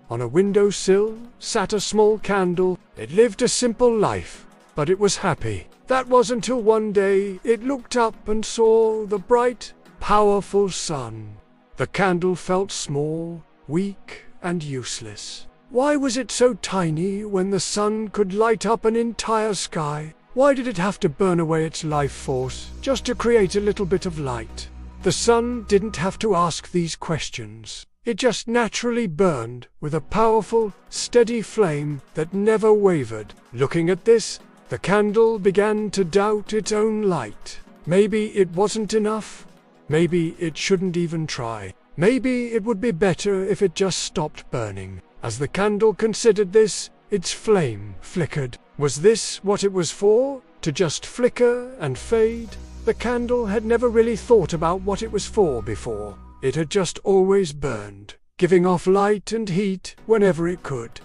On a windowsill sat a small candle. It lived a simple life, but it was happy. That was until one day it looked up and saw the bright, powerful sun. The candle felt small, weak, and useless. Why was it so tiny when the sun could light up an entire sky? Why did it have to burn away its life force just to create a little bit of light? The sun didn't have to ask these questions. It just naturally burned with a powerful, steady flame that never wavered. Looking at this, the candle began to doubt its own light. Maybe it wasn't enough. Maybe it shouldn't even try. Maybe it would be better if it just stopped burning. As the candle considered this, its flame flickered. Was this what it was for? To just flicker and fade? The candle had never really thought about what it was for before. It had just always burned, giving off light and heat whenever it could.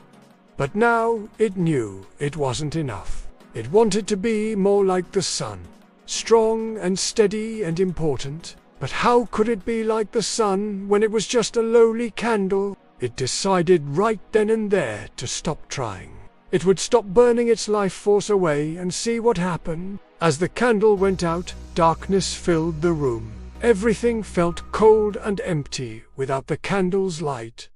But now it knew it wasn't enough. It wanted to be more like the sun, strong and steady and important. But how could it be like the sun when it was just a lowly candle? It decided right then and there to stop trying. It would stop burning its life force away and see what happened. As the candle went out, darkness filled the room. Everything felt cold and empty without the candle's light.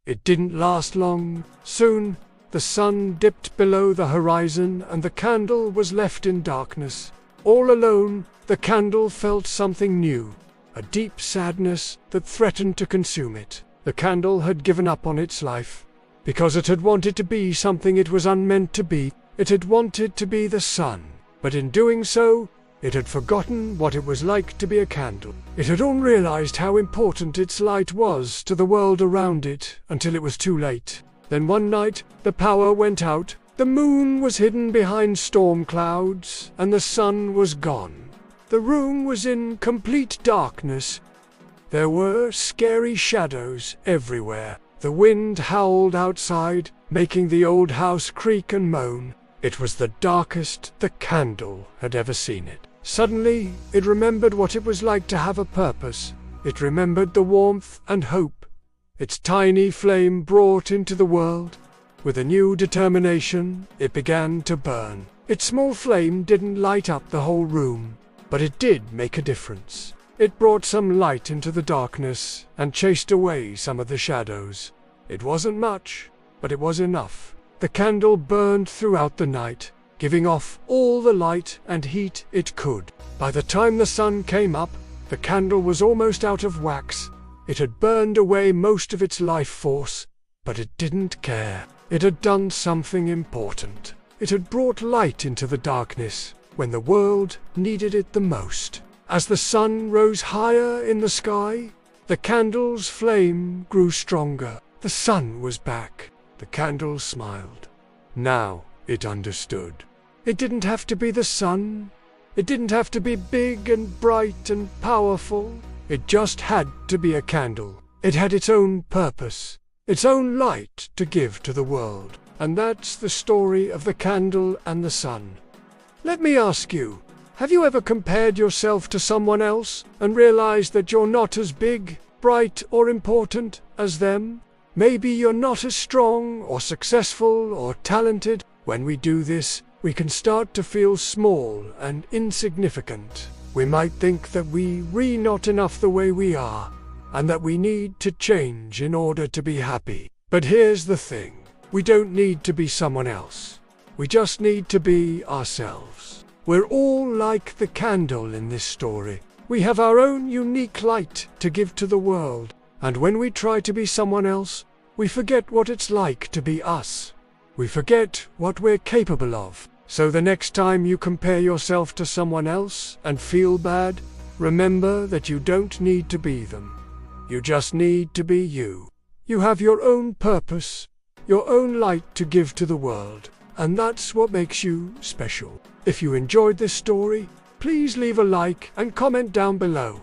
It didn't last long. Soon, the sun dipped below the horizon and the candle was left in darkness. All alone, the candle felt something new, a deep sadness that threatened to consume it. The candle had given up on its life, because it had wanted to be something it was unmeant to be. It had wanted to be the sun, but in doing so, it had forgotten what it was like to be a candle. It had only realized how important its light was to the world around it until it was too late. Then one night, the power went out, the moon was hidden behind storm clouds, and the sun was gone. The room was in complete darkness. There were scary shadows everywhere. The wind howled outside, making the old house creak and moan. It was the darkest the candle had ever seen it. Suddenly, it remembered what it was like to have a purpose. It remembered the warmth and hope its tiny flame brought into the world. With a new determination, it began to burn. Its small flame didn't light up the whole room, but it did make a difference. It brought some light into the darkness and chased away some of the shadows. It wasn't much, but it was enough. The candle burned throughout the night, giving off all the light and heat it could. By the time the sun came up, the candle was almost out of wax. It had burned away most of its life force, but it didn't care. It had done something important. It had brought light into the darkness when the world needed it the most. As the sun rose higher in the sky, the candle's flame grew stronger. The sun was back. The candle smiled. Now it understood. It didn't have to be the sun. It didn't have to be big and bright and powerful. It just had to be a candle. It had its own purpose, its own light to give to the world. And that's the story of the candle and the sun. Let me ask you, have you ever compared yourself to someone else and realized that you're not as big, bright, or important as them? Maybe you're not as strong or successful or talented. When we do this, we can start to feel small and insignificant. We might think that we're not enough the way we are, and that we need to change in order to be happy. But here's the thing. We don't need to be someone else. We just need to be ourselves. We're all like the candle in this story. We have our own unique light to give to the world. And when we try to be someone else, we forget what it's like to be us. We forget what we're capable of. So the next time you compare yourself to someone else and feel bad, remember that you don't need to be them. You just need to be you. You have your own purpose, your own light to give to the world, and that's what makes you special. If you enjoyed this story, please leave a like and comment down below.